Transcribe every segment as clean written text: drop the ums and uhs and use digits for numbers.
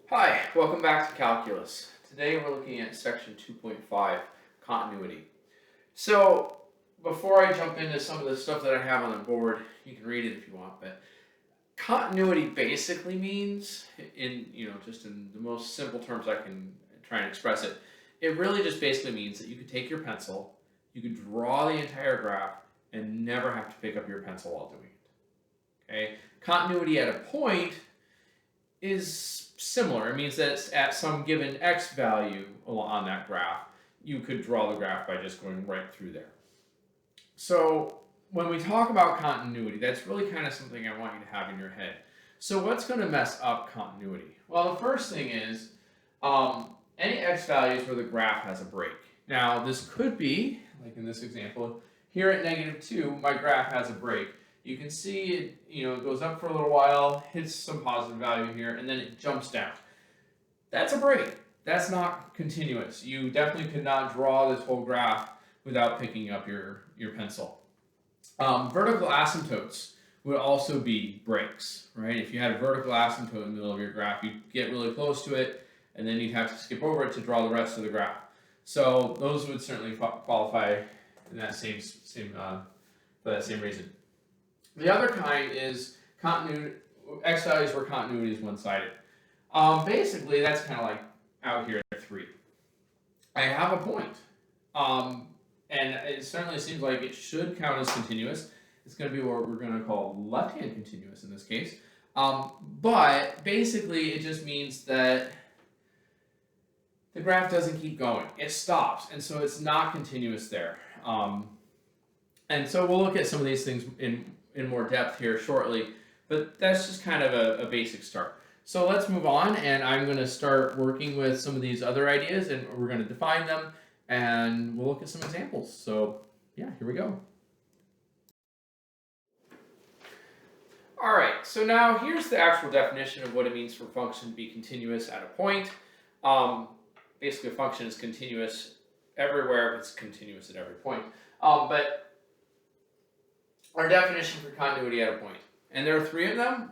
Hi, welcome back to Calculus. Today we're looking at section 2.5, continuity. So before I jump into some of the stuff that I have on the board, you can read it if you want, but continuity basically means, just in the most simple terms I can try and express it, it really just basically means that you could take your pencil, you could draw the entire graph, and never have to pick up your pencil while doing it. Okay? Continuity at a point is similar. It means that at some given x value on that graph, you could draw the graph by just going right through there. So when we talk about continuity, that's really kind of something I want you to have in your head. So what's going to mess up continuity? Well, the first thing is any x values where the graph has a break. Now, this could be, like in this example, here at -2, my graph has a break. You can see it, it goes up for a little while, hits some positive value here, and then it jumps down. That's a break. That's not continuous. You definitely could not draw this whole graph without picking up your pencil. Vertical asymptotes would also be breaks, right? If you had a vertical asymptote in the middle of your graph, you'd get really close to it, and then you'd have to skip over it to draw the rest of the graph. So those would certainly qualify in that for that same reason. The other kind is continuity, x values where continuity is one-sided. Basically, that's kind of like out here at 3. I have a point, and it certainly seems like it should count as continuous. It's going to be what we're going to call left-hand continuous in this case. But basically, it just means that the graph doesn't keep going. It stops, and so it's not continuous there. And so we'll look at some of these things in more depth here shortly, but that's just kind of a basic start. So let's move on, and I'm going to start working with some of these other ideas, and we're going to define them, and we'll look at some examples. So yeah, here we go. All right, so now here's the actual definition of what it means for a function to be continuous at a point. Basically, a function is continuous everywhere if it's continuous at every point. But our definition for continuity at a point. And there are 3 of them,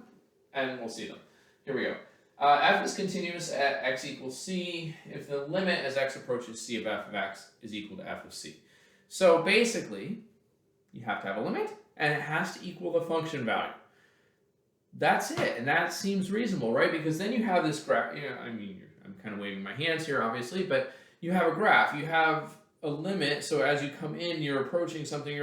and we'll see them. Here we go. F is continuous at x equals c if the limit as x approaches c of f of x is equal to f of c. So basically, you have to have a limit, and it has to equal the function value. That's it, and that seems reasonable, right? Because then you have this graph. I'm kind of waving my hands here, obviously, but you have a graph. You have a limit, so as you come in, you're approaching something,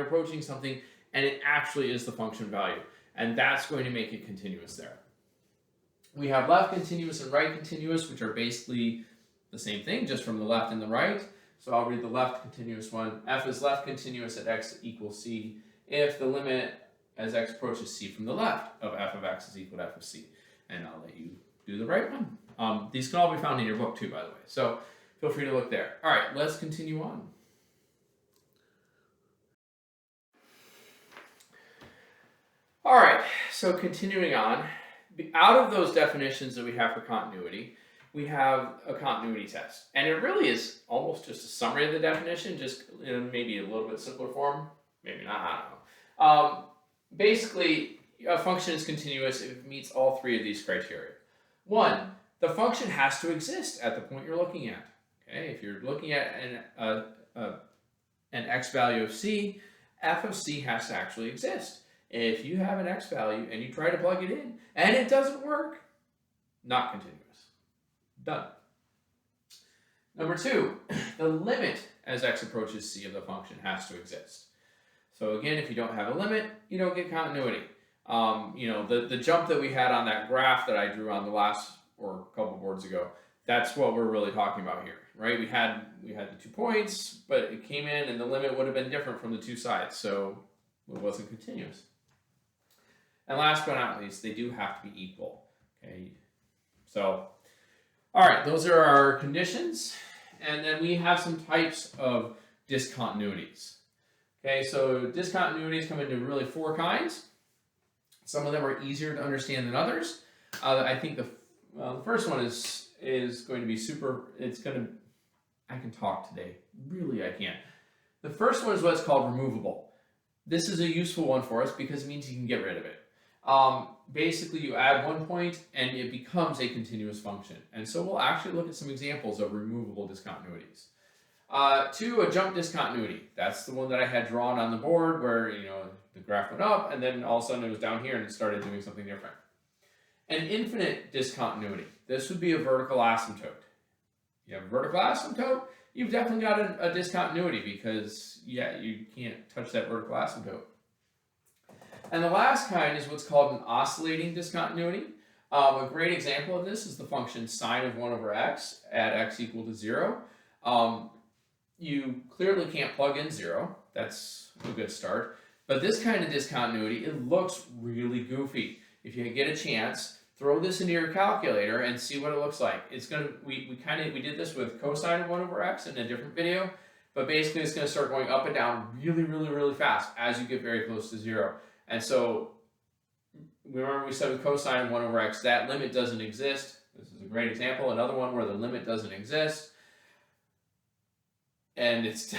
and it actually is the function value. And that's going to make it continuous there. We have left continuous and right continuous, which are basically the same thing, just from the left and the right. So I'll read the left continuous one. F is left continuous at x equals c if the limit as x approaches c from the left of f of x is equal to f of c. And I'll let you do the right one. These can all be found in your book too, by the way. So feel free to look there. All right, let's continue on. All right, so continuing on, out of those definitions that we have for continuity, we have a continuity test. And it really is almost just a summary of the definition, just in maybe a little bit simpler form. Maybe not, I don't know. Basically, a function is continuous if it meets all 3 of these criteria. 1, the function has to exist at the point you're looking at. Okay, if you're looking at an x value of c, f of c has to actually exist. If you have an x value and you try to plug it in and it doesn't work, not continuous. Done. Number 2, the limit as x approaches c of the function has to exist. So again, if you don't have a limit, you don't get continuity. The jump that we had on that graph that I drew on the last or a couple boards ago, that's what we're really talking about here, right? We had the 2 points, but it came in and the limit would have been different from the 2 sides, so it wasn't continuous. And last but not least, they do have to be equal. Okay, so all right, those are our conditions, and then we have some types of discontinuities. Okay, so discontinuities come into really 4 kinds. Some of them are easier to understand than others. I think the first one is going to be I can talk today. Really, I can't. The first one is what's called removable. This is a useful one for us because it means you can get rid of it. Basically you add 1 point and it becomes a continuous function. And so we'll actually look at some examples of removable discontinuities. 2, a jump discontinuity. That's the one that I had drawn on the board where, the graph went up and then all of a sudden it was down here and it started doing something different. An infinite discontinuity. This would be a vertical asymptote. You have a vertical asymptote, you've definitely got a discontinuity because, you can't touch that vertical asymptote. And the last kind is what's called an oscillating discontinuity. A great example of this is the function sine of 1 over x at x equal to 0. You clearly can't plug in 0. That's a good start. But this kind of discontinuity, it looks really goofy. If you get a chance, throw this into your calculator and see what it looks like. It's gonna we did this with cosine of 1 over x in a different video, but basically it's gonna start going up and down really, really, really fast as you get very close to 0. And so remember we said with cosine of 1 over x, that limit doesn't exist. This is a great example. Another one where the limit doesn't exist. And it's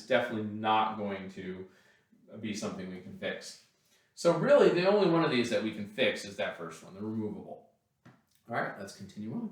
definitely not going to be something we can fix. So really, the only one of these that we can fix is that first one, the removable. All right, let's continue on.